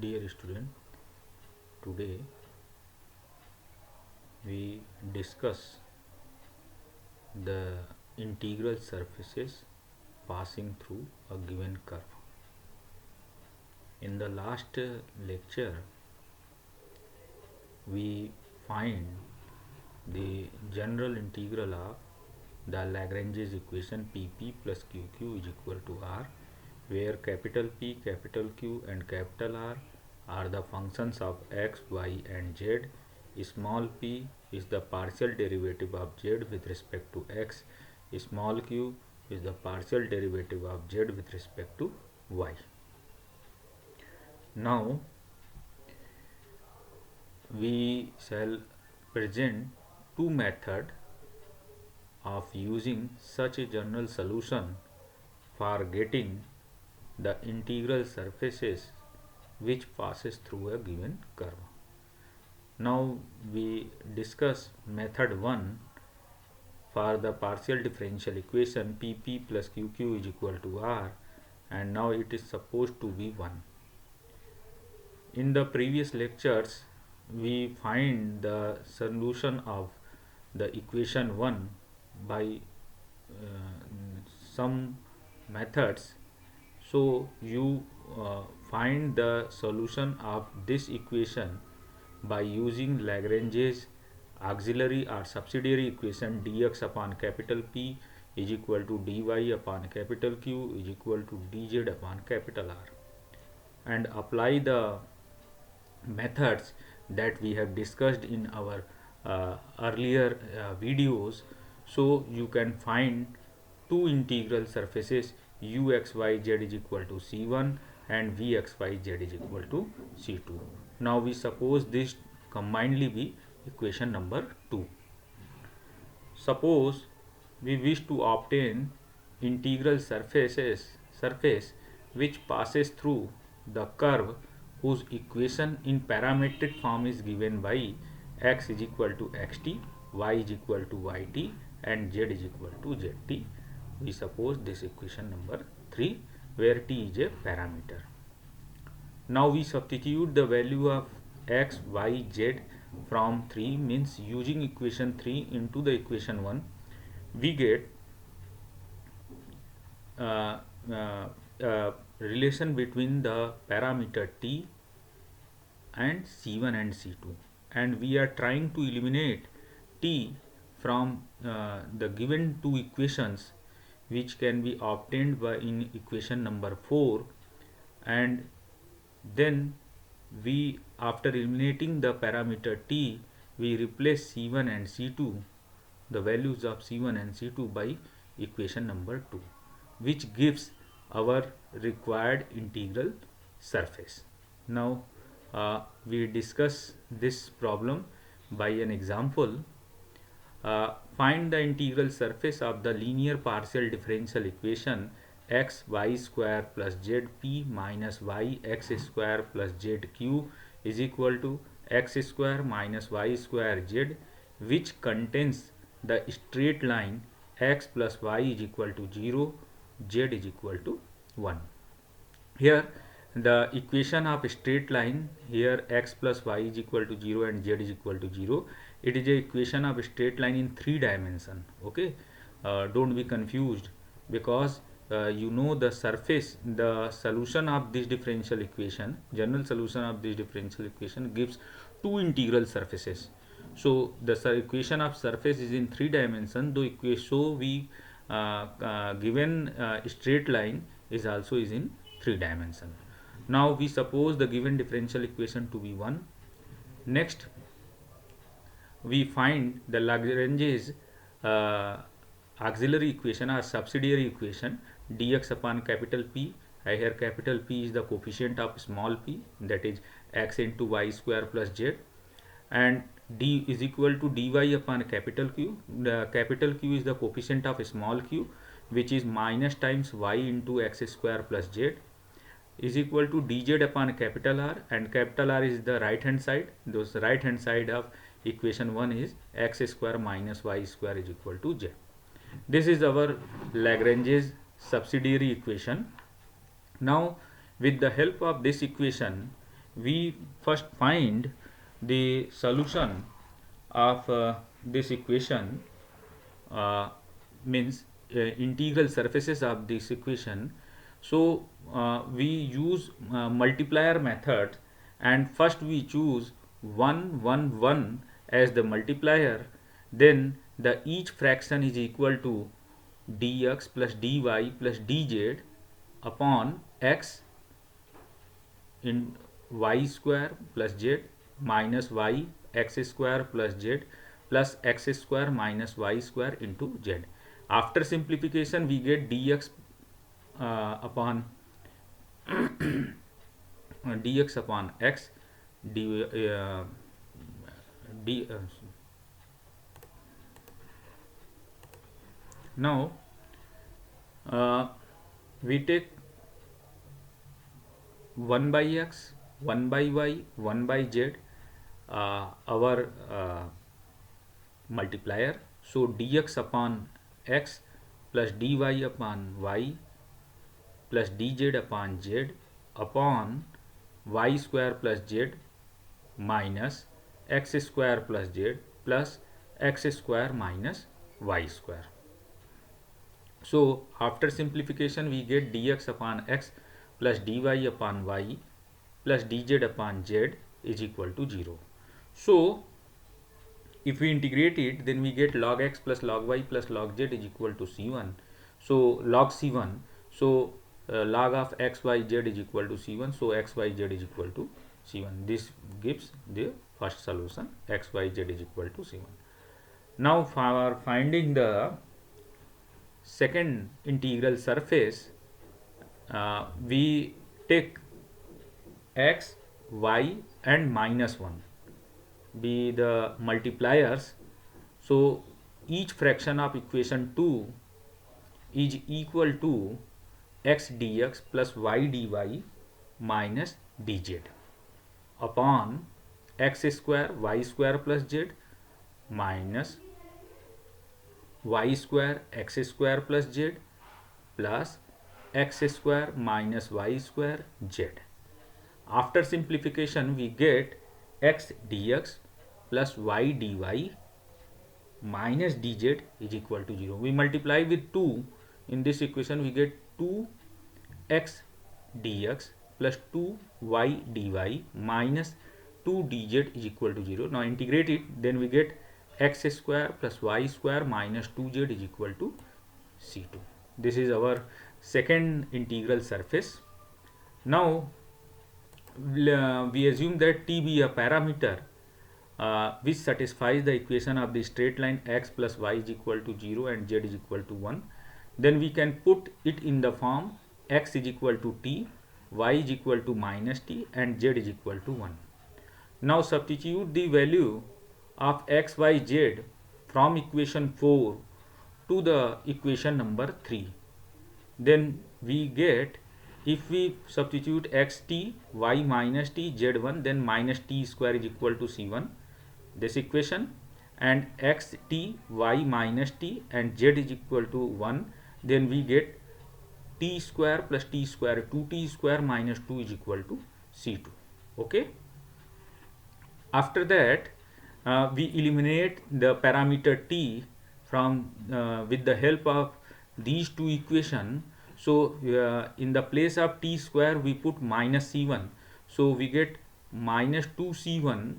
Dear student, today we discuss the integral surfaces passing through a given curve. In the last lecture, we find the general integral of the Lagrange's equation Pp plus Qq is equal to R, where capital P, capital Q and capital R are the functions of x, y and z. Small p is the partial derivative of z with respect to x. Small q is the partial derivative of z with respect to y. Now we shall present two methods of using such a general solution for getting the integral surfaces which passes through a given curve. Now we discuss method 1 for the partial differential equation Pp plus Qq is equal to R, and now it is supposed to be 1. In the previous lectures we find the solution of the equation 1 by some methods. So you find the solution of this equation by using Lagrange's auxiliary or subsidiary equation dx upon capital P is equal to dy upon capital Q is equal to dz upon capital R, and apply the methods that we have discussed in our earlier videos. So you can find two integral surfaces uxyz is equal to c1 and vxyz is equal to c2. Now we suppose this combinedly be equation number 2. Suppose we wish to obtain integral surface which passes through the curve whose equation in parametric form is given by x is equal to xt, y is equal to yt and z is equal to zt. We suppose this equation number 3 where t is a parameter. Now we substitute the value of x, y, z from 3, means using equation 3 into the equation 1, we get relation between the parameter t and c1 and c2, and we are trying to eliminate t from the given two equations, which can be obtained by in equation number 4, and then we, after eliminating the parameter t, we replace c1 and c2, the values of c1 and c2 by equation number 2, which gives our required integral surface. Now we discuss this problem by an example. Find the integral surface of the linear partial differential equation x y square plus zp minus y x square plus zq is equal to x square minus y square z, which contains the straight line x plus y is equal to 0, z is equal to 1. Here the equation of straight line, here x plus y is equal to 0 and z is equal to 0, it is a equation of straight line in 3 dimension. Okay, don't be confused, because you know the surface, the solution of this differential equation, general solution of this differential equation gives two integral surfaces. So the equation of surface is in 3 dimension, though so we given straight line is also is in 3 dimension. Now we suppose the given differential equation to be 1. Next we find the Lagrange's auxiliary equation or subsidiary equation dx upon capital P. Here capital P is the coefficient of small p, that is x into y square plus z, and d is equal to dy upon capital Q. The capital Q is the coefficient of small q, which is minus times y into x square plus z, is equal to dz upon capital R, and capital R is the right hand side. Those right hand side of equation 1 is x square minus y square is equal to z. This is our Lagrange's subsidiary equation. Now with the help of this equation we first find the solution of this equation, uh, means integral surfaces of this equation. So we use multiplier method, and first we choose 1 1 1 as the multiplier, then the each fraction is equal to dx plus dy plus dz upon x in y square plus z minus y x square plus z plus x square minus y square into z. After simplification we get dx upon dx upon x d, d now we take 1 by x, 1 by y, 1 by z, our multiplier. So dx upon x plus dy upon y plus dz upon z upon y square plus z minus x square plus z plus x square minus y square. So after simplification we get dx upon x plus dy upon y plus dz upon z is equal to 0. So if we integrate it, then we get log x plus log y plus log z is equal to c1. So log c1, so log of x y z is equal to c1, so x y z is equal to c1. This gives the first solution, x y z is equal to c1. Now for finding the second integral surface, we take x, y and minus 1 be the multipliers. So each fraction of equation 2 is equal to x dx plus y dy minus dz upon x square y square plus z minus y square x square plus z plus x square minus y square z. After simplification we get x dx plus y dy minus dz is equal to 0. We multiply with 2 in this equation, we get 2x dx plus 2y dy minus 2 dz is equal to 0. Now integrate it, then we get x square plus y square minus 2z is equal to c2. This is our second integral surface. Now we assume that t be a parameter which satisfies the equation of the straight line x plus y is equal to 0 and z is equal to 1. Then we can put it in the form x is equal to t, y is equal to minus t and z is equal to 1. Now substitute the value of x, y, z from equation 4 to the equation number 3. Then we get, if we substitute x t, y minus t, z1, then minus t square is equal to c1, this equation, and x t, y minus t and z is equal to 1, then we get t square plus t square, 2t square minus 2 is equal to c2. Okay. After that we eliminate the parameter t from with the help of these two equations. So in the place of t square we put minus c1, so we get minus 2c1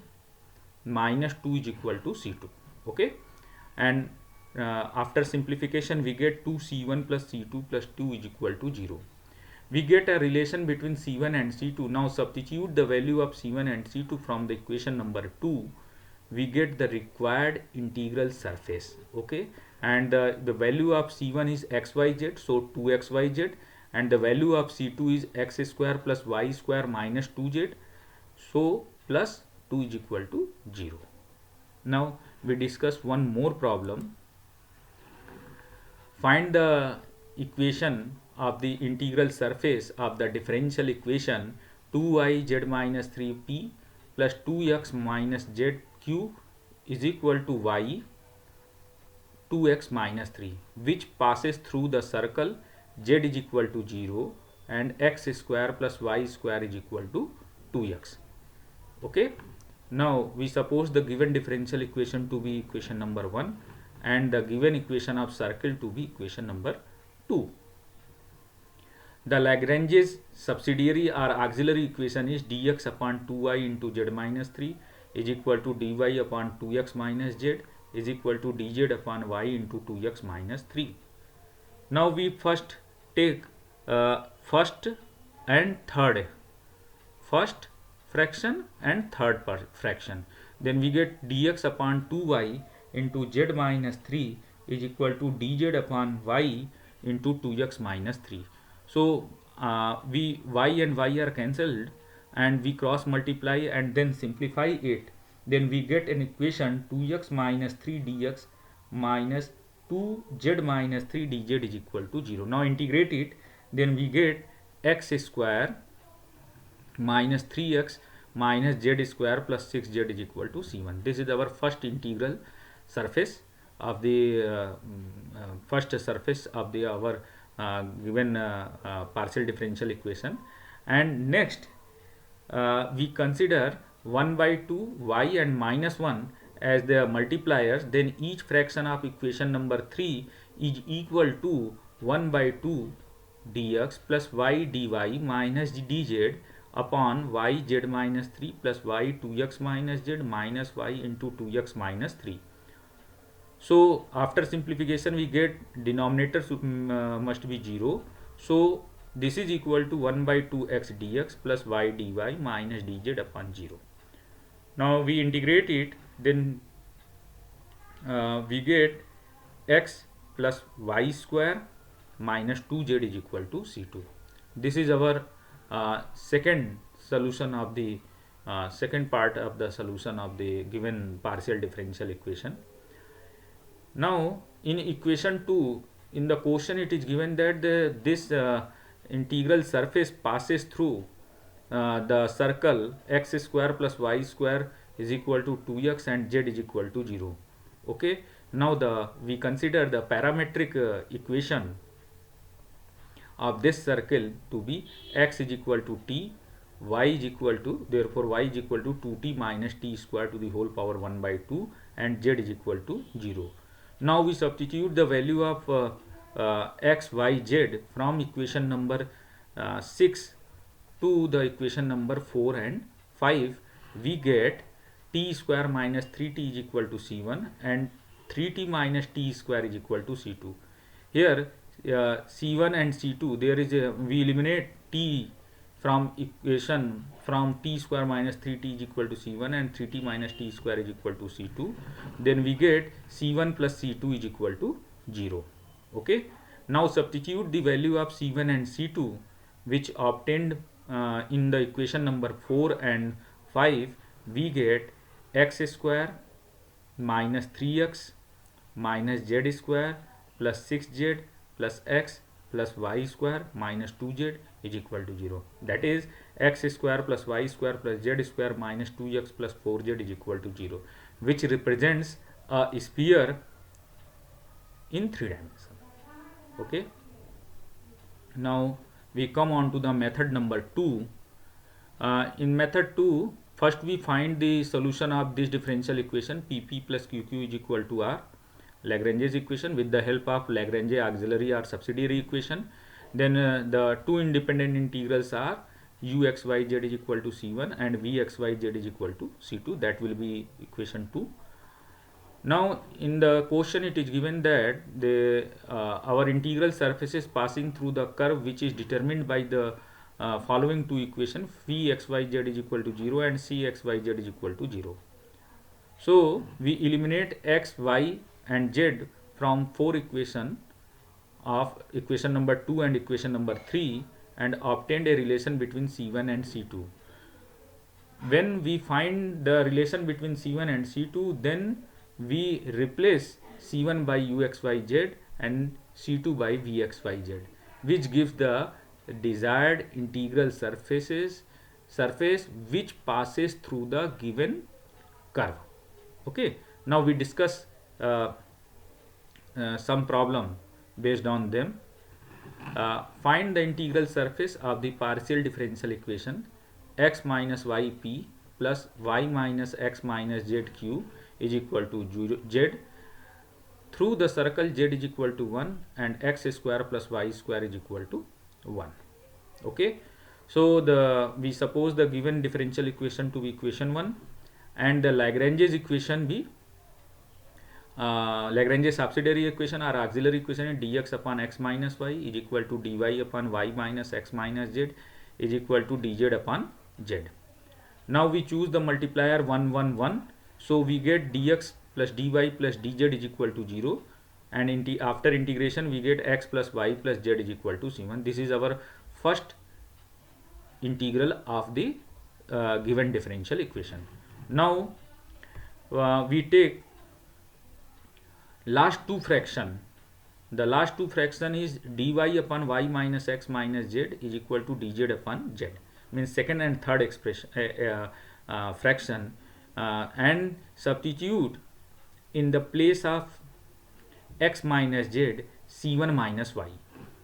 minus 2 is equal to c2. Okay. And after simplification we get 2c1 plus c2 plus 2 is equal to 0. We get a relation between c1 and c2. Now substitute the value of c1 and c2 from the equation number 2, we get the required integral surface. Okay. And the value of c1 is xyz, so 2xyz, and the value of c2 is x square plus y square minus 2z, so plus 2 is equal to 0. Now we discuss one more problem. Find the equation of the integral surface of the differential equation 2y minus 3t plus 2x minus zq is equal to y 2x minus 3, which passes through the circle z is equal to 0 and x square plus y square is equal to 2x. Okay, now we suppose the given differential equation to be equation number 1 and the given equation of circle to be equation number 2. The Lagrange's subsidiary or auxiliary equation is dx upon 2y into z minus 3 is equal to dy upon 2x minus z is equal to dz upon y into 2x minus 3. Now we first take first and third, first fraction and third fraction. Then we get dx upon 2y into z minus 3 is equal to dz upon y into 2x minus 3. So we y and y are cancelled and we cross multiply and then simplify it. Then we get an equation 2x minus 3 dx minus 2z minus 3 dz is equal to 0. Now integrate it, then we get x square minus 3x minus z square plus 6z is equal to c1. This is our first integral surface of the first surface of the our given partial differential equation. And next we consider 1 by 2 y and minus 1 as the multipliers. Then each fraction of equation number 3 is equal to 1 by 2 dx plus y dy minus dz upon y z minus 3 plus y 2x minus z minus y into 2x minus 3. So after simplification we get denominator must be 0. So this is equal to 1 by 2x dx plus y dy minus dz upon 0. Now we integrate it, then we get x plus y square minus 2z is equal to c2. This is our second solution of the second part of the solution of the given partial differential equation. Now in equation 2, in the question it is given that this integral surface passes through the circle x square plus y square is equal to 2x and z is equal to 0. Okay, now we consider the parametric equation of this circle to be x is equal to t, y is equal to, therefore y is equal to 2t minus t square to the whole power 1 by 2 and z is equal to 0. Now we substitute the value of x, y, z from equation number 6 to the equation number 4 and 5. We get t square minus 3t is equal to c1 and 3t minus t square is equal to c2. Here c1 and c2, there is a, we eliminate t from equation from t square minus 3t is equal to c1 and 3t minus t square is equal to c2. Then we get c1 plus c2 is equal to 0. Okay, now substitute the value of c1 and c2 which obtained in the equation number 4 and 5. We get x square minus 3x minus z square plus 6z plus x plus y square minus 2z is equal to 0. That is x square plus y square plus z square minus 2x plus 4z is equal to 0, which represents a sphere in 3 dimensions. Okay, now we come on to the method number 2. In method 2, first we find the solution of this differential equation pp plus qq is equal to r, Lagrange's equation, with the help of Lagrange auxiliary or subsidiary equation. Then the two independent integrals are uxyz is equal to c1 and vxyz is equal to c2. That will be equation 2. Now in the question it is given that the our integral surface is passing through the curve which is determined by the following two equations, phi xyz is equal to 0 and c xyz is equal to 0. So we eliminate x, y and z from 4 equation of equation number 2 and equation number 3 and obtained a relation between c1 and c2. When we find the relation between c1 and c2, then we replace c1 by uxyz and c2 by vxyz, which gives the desired integral surface which passes through the given curve. Okay, now we discuss some problem based on them. Find the integral surface of the partial differential equation x minus y p plus y minus x minus z cube is equal to z. Through the circle z is equal to 1 and x square plus y square is equal to 1. Okay, so we suppose the given differential equation to be equation 1 and the Lagrange's equation be Lagrange's subsidiary equation or auxiliary equation is dx upon x minus y is equal to dy upon y minus x minus z is equal to dz upon z. Now we choose the multiplier 1 1 1, so we get dx plus dy plus dz is equal to 0, and after integration we get x plus y plus z is equal to c1. This is our first integral of the given differential equation. Now we take last two fraction. The last two fraction is dy upon y minus x minus z is equal to dz upon z, means second and third expression fraction, and substitute in the place of x minus z c1 minus y.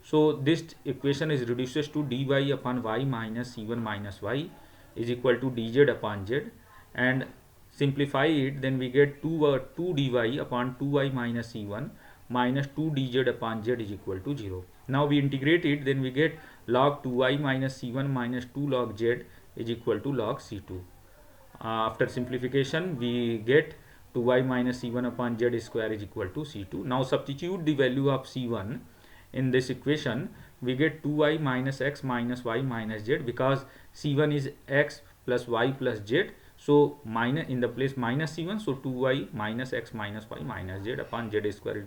So this equation is reduces to dy upon y minus c1 minus y is equal to dz upon z, and simplify it, then we get 2 dy upon 2y minus c1 minus 2 dz upon z is equal to 0. Now we integrate it, then we get log 2y minus c1 minus 2 log z is equal to log c2. After simplification we get 2y minus c1 upon z square is equal to c2. Now substitute the value of c1 in this equation, we get 2y minus x minus y minus z, because c1 is x plus y plus z, so minus in the place minus c1, so 2y minus x minus y minus z upon z square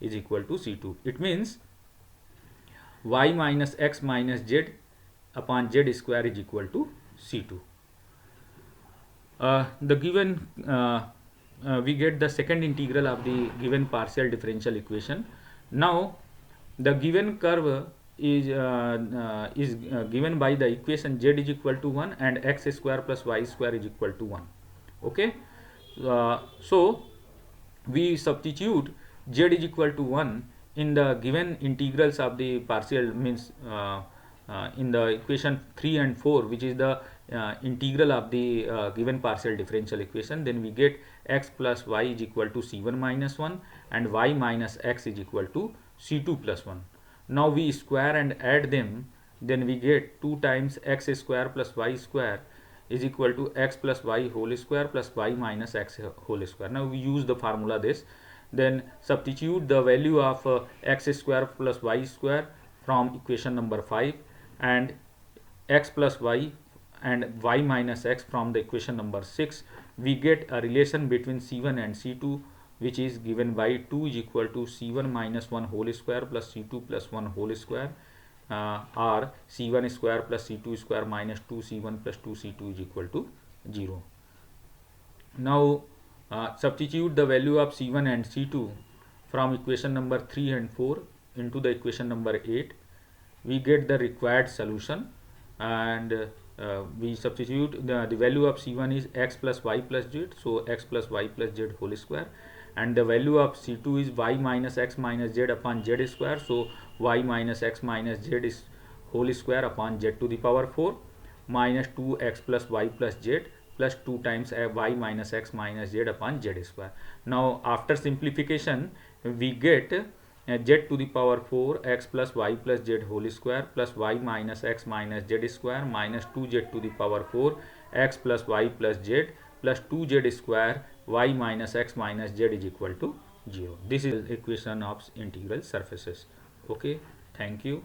is equal to c2. It means y minus x minus z upon z square is equal to c2. The given we get the second integral of the given partial differential equation. Now the given curve is given by the equation z is equal to 1 and x square plus y square is equal to 1. Okay, so we substitute z is equal to 1 in the given integrals of the partial, means in the equation 3 and 4, which is the integral of the given partial differential equation. Then we get x plus y is equal to c1 minus 1 and y minus x is equal to c2 plus 1. Now we square and add them, then we get 2 times x square plus y square is equal to x plus y whole square plus y minus x whole square. Now we use the formula this, then substitute the value of x square plus y square from equation number 5 and x plus y and y minus x from the equation number 6. We get a relation between c1 and c2, which is given by 2 is equal to c1 minus 1 whole square plus c2 plus 1 whole square, or c1 square plus c2 square minus 2c1 plus 2c2 is equal to 0. Now substitute the value of c1 and c2 from equation number 3 and 4 into the equation number 8. We get the required solution, and we substitute the value of c1 is x plus y plus z, so x plus y plus z whole square, and the value of c2 is y minus x minus z upon z square, so y minus x minus z is whole square upon z to the power 4 minus 2x plus y plus z plus 2 times y minus x minus z upon z square. Now after simplification we get z to the power 4 x plus y plus z whole square plus y minus x minus z square minus 2z to the power 4 x plus y plus z plus 2z square y minus x minus z is equal to 0. This is equation of integral surfaces. Okay, thank you.